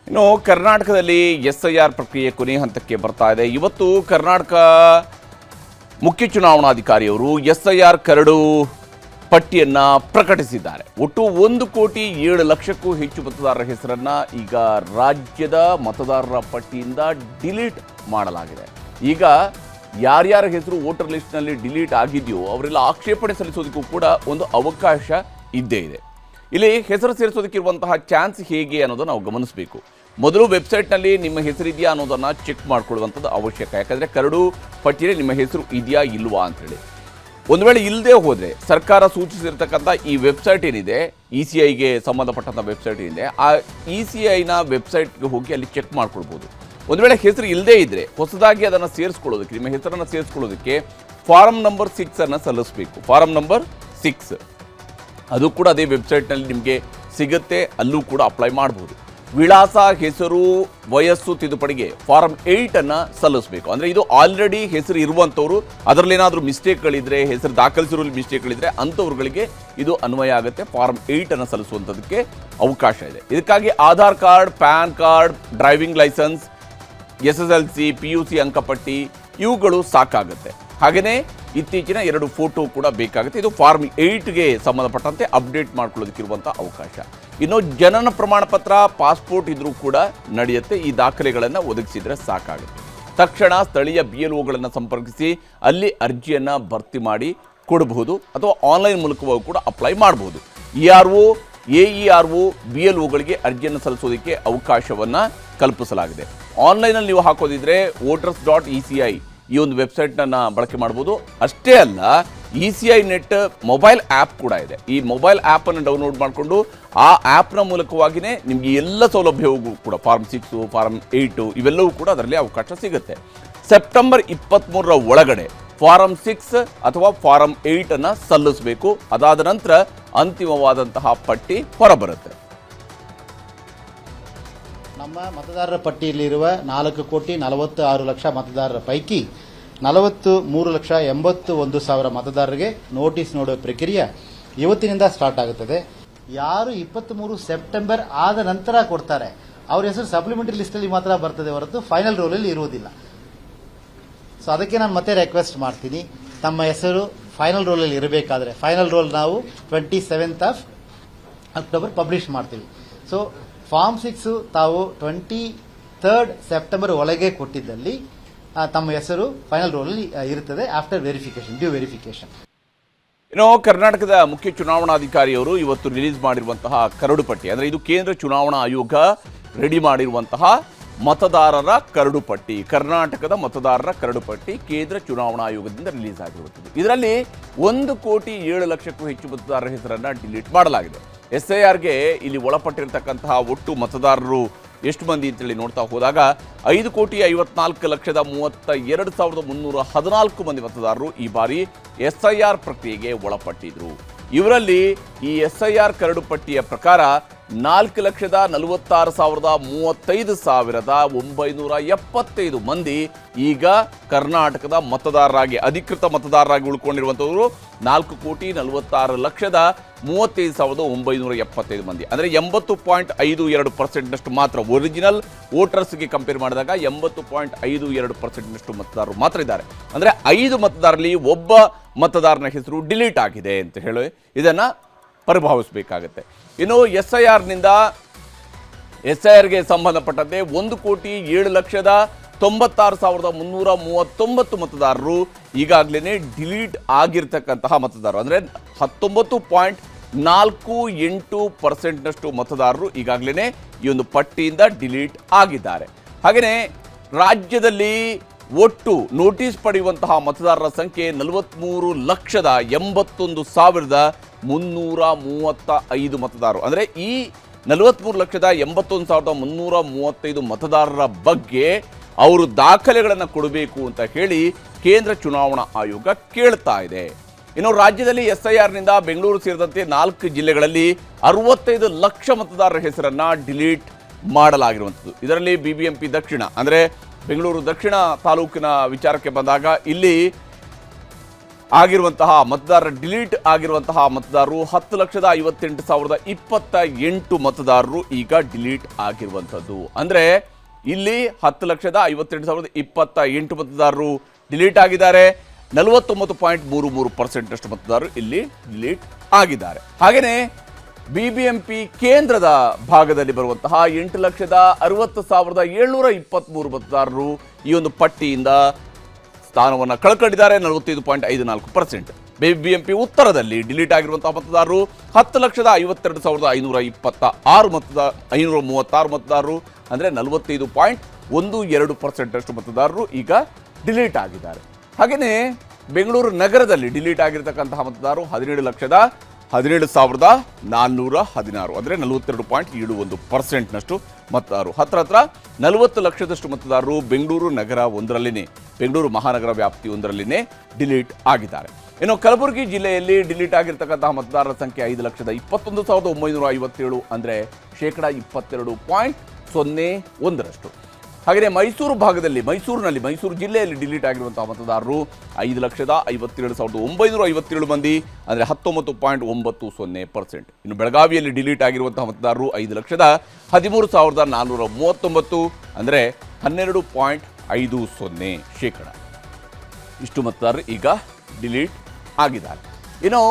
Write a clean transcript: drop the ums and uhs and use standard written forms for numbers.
ಇನ್ನು ಕರ್ನಾಟಕದಲ್ಲಿ ಎಸ್ಐಆರ್ ಪ್ರಕ್ರಿಯೆ ಕೊನೆ ಹಂತಕ್ಕೆ ಬರ್ತಾ ಇದೆ. ಇವತ್ತು ಕರ್ನಾಟಕ ಮುಖ್ಯ ಚುನಾವಣಾಧಿಕಾರಿಯವರು ಎಸ್ಐಆರ್ ಕರಡು ಪಟ್ಟಿಯನ್ನ ಪ್ರಕಟಿಸಿದ್ದಾರೆ. ಒಟ್ಟು 1,07,00,000ಕ್ಕೂ ಹೆಚ್ಚು ಮತದಾರರ ಹೆಸರನ್ನ ಈಗ ರಾಜ್ಯದ ಮತದಾರರ ಪಟ್ಟಿಯಿಂದ ಡಿಲೀಟ್ ಮಾಡಲಾಗಿದೆ. ಈಗ ಯಾರ್ಯಾರ ಹೆಸರು ವೋಟರ್ ಲಿಸ್ಟ್ನಲ್ಲಿ ಡಿಲೀಟ್ ಆಗಿದೆಯೋ ಅವರೆಲ್ಲ ಆಕ್ಷೇಪಣೆ ಸಲ್ಲಿಸೋದಕ್ಕೂ ಕೂಡ ಒಂದು ಅವಕಾಶ ಇದ್ದೇ ಇದೆ. ಇಲ್ಲಿ ಹೆಸರು ಸೇರಿಸೋದಕ್ಕಿರುವಂತಹ ಚಾನ್ಸ್ ಹೇಗೆ ಅನ್ನೋದನ್ನು ನಾವು ಗಮನಿಸಬೇಕು. ಮೊದಲು ವೆಬ್ಸೈಟ್ನಲ್ಲಿ ನಿಮ್ಮ ಹೆಸರಿದೆಯಾ ಅನ್ನೋದನ್ನು ಚೆಕ್ ಮಾಡ್ಕೊಳ್ಳುವಂಥದ್ದು ಅವಶ್ಯಕ. ಯಾಕಂದರೆ ಕರಡು ಪಟ್ಟಿಯಲ್ಲಿ ನಿಮ್ಮ ಹೆಸರು ಇದೆಯಾ ಇಲ್ವಾ ಅಂಥೇಳಿ. ಒಂದು ವೇಳೆ ಇಲ್ಲದೆ ಹೋದರೆ ಸರ್ಕಾರ ಸೂಚಿಸಿರ್ತಕ್ಕಂಥ ಈ ವೆಬ್ಸೈಟ್ ಏನಿದೆ, ECIಗೆ ಸಂಬಂಧಪಟ್ಟಂಥ ವೆಬ್ಸೈಟ್ ಏನಿದೆ, ಆ ECIನ ವೆಬ್ಸೈಟ್ಗೆ ಹೋಗಿ ಅಲ್ಲಿ ಚೆಕ್ ಮಾಡ್ಕೊಳ್ಬೋದು. ಒಂದು ವೇಳೆ ಹೆಸರು ಇಲ್ಲದೇ ಇದ್ದರೆ ಹೊಸದಾಗಿ ಅದನ್ನು ಸೇರಿಸ್ಕೊಳ್ಳೋದಕ್ಕೆ, ನಿಮ್ಮ ಹೆಸರನ್ನು ಸೇರಿಸ್ಕೊಳ್ಳೋದಕ್ಕೆ ಫಾರಂ ನಂಬರ್ 6 ಸಲ್ಲಿಸಬೇಕು. ಫಾರಂ ನಂಬರ್ 6 ಅದು ಕೂಡ ಅದೇ ವೆಬ್ಸೈಟ್ನಲ್ಲಿ ನಿಮಗೆ ಸಿಗುತ್ತೆ. ಅಲ್ಲೂ ಕೂಡ ಅಪ್ಲೈ ಮಾಡ್ಬೋದು. ವಿಳಾಸ, ಹೆಸರು, ವಯಸ್ಸು ತಿದ್ದುಪಡಿಗೆ ಫಾರಂ 8 ಸಲ್ಲಿಸಬೇಕು. ಅಂದರೆ ಇದು ಆಲ್ರೆಡಿ ಹೆಸರು ಇರುವಂಥವ್ರು, ಅದರಲ್ಲೇನಾದರೂ ಮಿಸ್ಟೇಕ್ಗಳಿದ್ರೆ, ಹೆಸರು ದಾಖಲಿಸಿರೋ ಮಿಸ್ಟೇಕ್ಗಳಿದ್ರೆ ಅಂಥವ್ರುಗಳಿಗೆ ಇದು ಅನ್ವಯ ಆಗುತ್ತೆ. ಫಾರಂ 8 ಸಲ್ಲಿಸುವಂಥದ್ದಕ್ಕೆ ಅವಕಾಶ ಇದೆ. ಇದಕ್ಕಾಗಿ Aadhaar card, pan card, driving licence, SSLC, PUC ಅಂಕಪಟ್ಟಿ ಇವುಗಳು ಸಾಕಾಗುತ್ತೆ. ಹಾಗೆಯೇ ಇತ್ತೀಚಿನ 2 ಫೋಟೋ ಕೂಡ ಬೇಕಾಗುತ್ತೆ. ಇದು ಫಾರ್ಮ್ 8ಗೆ ಸಂಬಂಧಪಟ್ಟಂತೆ ಅಪ್ಡೇಟ್ ಮಾಡ್ಕೊಳ್ಳೋದಕ್ಕಿರುವಂಥ ಅವಕಾಶ. ಇನ್ನು ಜನನ ಪ್ರಮಾಣ ಪತ್ರ, ಪಾಸ್ಪೋರ್ಟ್ ಇದ್ರೂ ಕೂಡ ನಡೆಯುತ್ತೆ. ಈ ದಾಖಲೆಗಳನ್ನು ಒದಗಿಸಿದರೆ ಸಾಕಾಗುತ್ತೆ. ತಕ್ಷಣ ಸ್ಥಳೀಯ BLOಗಳನ್ನು ಸಂಪರ್ಕಿಸಿ ಅಲ್ಲಿ ಅರ್ಜಿಯನ್ನು ಭರ್ತಿ ಮಾಡಿ ಕೊಡಬಹುದು, ಅಥವಾ ಆನ್ಲೈನ್ ಮೂಲಕವೂ ಕೂಡ ಅಪ್ಲೈ ಮಾಡಬಹುದು. ERO, AERO, BLOಗಳಿಗೆ ಅರ್ಜಿಯನ್ನು ಸಲ್ಲಿಸೋದಕ್ಕೆ ಅವಕಾಶವನ್ನು ಕಲ್ಪಿಸಲಾಗಿದೆ. ಆನ್ಲೈನಲ್ಲಿ ನೀವು ಹಾಕೋದಿದ್ರೆ voters.eci ಈ ಒಂದು ವೆಬ್ಸೈಟ್ನ ಬಳಕೆ ಮಾಡ್ಬೋದು. ಅಷ್ಟೇ ಅಲ್ಲ, ECI ನೆಟ್ ಮೊಬೈಲ್ ಆ್ಯಪ್ ಕೂಡ ಇದೆ. ಈ ಮೊಬೈಲ್ ಆ್ಯಪನ್ನು ಡೌನ್ಲೋಡ್ ಮಾಡಿಕೊಂಡು ಆ ಆ್ಯಪ್ನ ಮೂಲಕವಾಗಿಯೇ ನಿಮಗೆ ಎಲ್ಲ ಸೌಲಭ್ಯವೂ ಕೂಡ ಫಾರ್ಮ್ 6, ಫಾರ್ಮ್ 8 ಇವೆಲ್ಲವೂ ಕೂಡ ಅದರಲ್ಲಿ ಅವಕಾಶ ಸಿಗುತ್ತೆ. ಸೆಪ್ಟೆಂಬರ್ 23ರ ಒಳಗಡೆ ಫಾರಂ 6 ಅಥವಾ ಫಾರಂ 8 ಸಲ್ಲಿಸಬೇಕು. ಅದಾದ ನಂತರ ಅಂತಿಮವಾದಂತಹ ಪಟ್ಟಿ ಹೊರಬರುತ್ತೆ. ನಮ್ಮ ಮತದಾರರ ಪಟ್ಟಿಯಲ್ಲಿರುವ 4,46,00,000 ಮತದಾರರ ಪೈಕಿ 43,81,000 ಮತದಾರರಿಗೆ ನೋಟಿಸ್ ನೋಡುವ ಪ್ರಕ್ರಿಯೆ ಇವತ್ತಿನಿಂದ ಸ್ಟಾರ್ಟ್ ಆಗುತ್ತದೆ. ಯಾರು 23 ಸೆಪ್ಟೆಂಬರ್ ಆದ ನಂತರ ಕೊಡ್ತಾರೆ ಅವ್ರ ಹೆಸರು ಸಪ್ಲಿಮೆಂಟರಿ ಲಿಸ್ಟಲ್ಲಿ ಮಾತ್ರ ಬರ್ತದೆ ಹೊರತು ಫೈನಲ್ ರೋಲಲ್ಲಿ ಇರುವುದಿಲ್ಲ. ಸೊ ಅದಕ್ಕೆ ನಾನು ಮತ್ತೆ ರಿಕ್ವೆಸ್ಟ್ ಮಾಡ್ತೀನಿ, ತಮ್ಮ ಹೆಸರು ಫೈನಲ್ ರೋಲಲ್ಲಿ ಇರಬೇಕಾದ್ರೆ ಫೈನಲ್ ರೋಲ್ ನಾವು 27th ಅಕ್ಟೋಬರ್ ಪಬ್ಲಿಷ್ ಮಾಡ್ತೀವಿ. ಸೊ ಫಾರ್ಮ್ 6 ತಾವು 23rd ಸೆಪ್ಟೆಂಬರ್ ಒಳಗೆ ಕೊಟ್ಟಿದ್ದಲ್ಲಿ ತಮ್ಮ ಹೆಸರು ಫೈನಲ್ ರೋಲಲ್ಲಿ ಇರುತ್ತದೆ ಆಫ್ಟರ್ ವೆರಿಫಿಕೇಶನ್, ಡ್ಯೂ ವೆರಿಫಿಕೇಶನ್. ಇನ್ನು ಕರ್ನಾಟಕದ ಮುಖ್ಯ ಚುನಾವಣಾಧಿಕಾರಿಯವರು ಇವತ್ತು ರಿಲೀಸ್ ಮಾಡಿರುವಂತಹ ಕರಡು ಪಟ್ಟಿ, ಅಂದರೆ ಇದು ಕೇಂದ್ರ ಚುನಾವಣಾ ಆಯೋಗ ರೆಡಿ ಮಾಡಿರುವಂತಹ ಮತದಾರರ ಕರಡು ಪಟ್ಟಿ, ಕರ್ನಾಟಕದ ಮತದಾರರ ಕರಡು ಪಟ್ಟಿ ಕೇಂದ್ರ ಚುನಾವಣಾ ಆಯೋಗದಿಂದ ರಿಲೀಸ್ ಆಗಿರುತ್ತದೆ. ಇದರಲ್ಲಿ 1,07,00,000ಕ್ಕೂ ಹೆಚ್ಚು ಮತದಾರರ ಹೆಸರನ್ನು ಡಿಲೀಟ್ ಮಾಡಲಾಗಿದೆ. SIRಗೆ ಇಲ್ಲಿ ಒಳಪಟ್ಟಿರ್ತಕ್ಕಂತಹ ಒಟ್ಟು ಮತದಾರರು ಎಷ್ಟು ಮಂದಿ ಅಂತೇಳಿ ನೋಡ್ತಾ ಹೋದಾಗ 5,54,32,314 ಮಂದಿ ಮತದಾರರು ಈ ಬಾರಿ SIR ಪ್ರಕ್ರಿಯೆಗೆ ಒಳಪಟ್ಟಿದ್ರು. ಇವರಲ್ಲಿ ಈ SIR ಕರಡು ಪಟ್ಟಿಯ ಪ್ರಕಾರ 4,46,35,975 ಮಂದಿ ಈಗ ಕರ್ನಾಟಕದ ಮತದಾರರಾಗಿ, ಅಧಿಕೃತ ಮತದಾರರಾಗಿ ಉಳ್ಕೊಂಡಿರುವಂಥವರು 4,46,35,975 ಮಂದಿ. ಅಂದರೆ 80.52% ಮಾತ್ರ. ಒರಿಜಿನಲ್ ವೋಟರ್ಸ್ಗೆ ಕಂಪೇರ್ ಮಾಡಿದಾಗ 80.52% ಮತದಾರರು ಮಾತ್ರ ಇದ್ದಾರೆ. ಅಂದರೆ 5 ಮತದಾರರಲ್ಲಿ ಒಬ್ಬ ಮತದಾರನ ಹೆಸರು ಡಿಲೀಟ್ ಆಗಿದೆ ಅಂತ ಹೇಳಿ ಇದನ್ನು ಪರಿಭಾವಿಸಬೇಕಾಗತ್ತೆ. ಇನ್ನು SIRಗೆ ಸಂಬಂಧಪಟ್ಟಂತೆ 1,07,96,339 ಮತದಾರರು ಈಗಾಗಲೇ ಡಿಲೀಟ್ ಆಗಿರ್ತಕ್ಕಂತಹ ಮತದಾರರು, ಅಂದರೆ 19.48% ಮತದಾರರು ಈಗಾಗಲೇ ಈ ಒಂದು ಪಟ್ಟಿಯಿಂದ ಡಿಲೀಟ್ ಆಗಿದ್ದಾರೆ. ಹಾಗೆಯೇ ರಾಜ್ಯದಲ್ಲಿ ಒಟ್ಟು ನೋಟಿಸ್ ಪಡೆಯುವಂತಹ ಮತದಾರರ ಸಂಖ್ಯೆ 43,81,335 ಮತದಾರರು. ಅಂದರೆ ಈ 43,81,335 ಮತದಾರರ ಬಗ್ಗೆ ಅವರು ದಾಖಲೆಗಳನ್ನು ಕೊಡಬೇಕು ಅಂತ ಹೇಳಿ ಕೇಂದ್ರ ಚುನಾವಣಾ ಆಯೋಗ ಕೇಳ್ತಾ ಇದೆ. ಇನ್ನು ರಾಜ್ಯದಲ್ಲಿ SIRನಿಂದ ಬೆಂಗಳೂರು ಸೇರಿದಂತೆ 4 ಜಿಲ್ಲೆಗಳಲ್ಲಿ 65 ಲಕ್ಷ ಮತದಾರರ ಹೆಸರನ್ನು ಡಿಲೀಟ್ ಮಾಡಲಾಗಿರುವಂಥದ್ದು. ಇದರಲ್ಲಿ BBMP ದಕ್ಷಿಣ, ಅಂದರೆ ಬೆಂಗಳೂರು ದಕ್ಷಿಣ ತಾಲೂಕಿನ ವಿಚಾರಕ್ಕೆ ಬಂದಾಗ ಇಲ್ಲಿ ಆಗಿರುವಂತಹ ಮತದಾರರ ಡಿಲೀಟ್ ಆಗಿರುವಂತಹ ಮತದಾರರು 10,58,028 ಮತದಾರರು ಈಗ ಡಿಲೀಟ್ ಆಗಿರುವಂಥದ್ದು. ಅಂದರೆ ಇಲ್ಲಿ 10,58,028 ಮತದಾರರು ಡಿಲೀಟ್ ಆಗಿದ್ದಾರೆ. 49.33% ಅಷ್ಟು ಮತದಾರರು ಇಲ್ಲಿ ಡಿಲೀಟ್ ಆಗಿದ್ದಾರೆ. ಹಾಗೆಯೇ ಬಿಬಿಎಂಪಿ ಕೇಂದ್ರದ ಭಾಗದಲ್ಲಿ ಬರುವಂತಹ 8,60,723 ಮತದಾರರು ಈ ಒಂದು ಪಟ್ಟಿಯಿಂದ ಸ್ಥಾನವನ್ನು ಕಳ್ಕೊಂಡಿದ್ದಾರೆ. 45.54%. ಬಿಬಿಎಂಪಿ ಉತ್ತರದಲ್ಲಿ ಡಿಲೀಟ್ ಆಗಿರುವಂತಹ ಮತದಾರರು 10,52,536 536 ಮತದಾರರು, ಅಂದರೆ 45.12% ಅಷ್ಟು ಮತದಾರರು ಈಗ ಡಿಲೀಟ್ ಆಗಿದ್ದಾರೆ. ಹಾಗೆಯೇ ಬೆಂಗಳೂರು ನಗರದಲ್ಲಿ ಡಿಲೀಟ್ ಆಗಿರತಕ್ಕಂತಹ ಮತದಾರರು 17,17,416, ಅಂದರೆ 42.71% ಮತದಾರರು. ಹತ್ರ 40 ಲಕ್ಷದಷ್ಟು ಮತದಾರರು ಬೆಂಗಳೂರು ನಗರ ಒಂದರಲ್ಲಿನೇ, ಬೆಂಗಳೂರು ಮಹಾನಗರ ವ್ಯಾಪ್ತಿ ಒಂದರಲ್ಲಿನೇ ಡಿಲೀಟ್ ಆಗಿದ್ದಾರೆ. ಇನ್ನು ಕಲಬುರಗಿ ಜಿಲ್ಲೆಯಲ್ಲಿ ಡಿಲೀಟ್ ಆಗಿರ್ತಕ್ಕಂತಹ ಮತದಾರರ ಸಂಖ್ಯೆ 5,21,957, ಅಂದರೆ 22.01%. ಹಾಗೆಯೇ ಮೈಸೂರು ಭಾಗದಲ್ಲಿ, ಮೈಸೂರು ಜಿಲ್ಲೆಯಲ್ಲಿ ಡಿಲೀಟ್ ಆಗಿರುವಂತಹ ಮತದಾರರು 5,57,957 ಮಂದಿ, ಅಂದರೆ 19.90%. ಇನ್ನು ಬೆಳಗಾವಿಯಲ್ಲಿ ಡಿಲೀಟ್ ಆಗಿರುವಂತಹ ಮತದಾರರು 5,13,439, ಅಂದರೆ 12.50%. ಇಷ್ಟು ಮತದಾರರು ಈಗ ಡಿಲೀಟ್ ಆಗಿದ್ದಾರೆ. ಇನ್ನು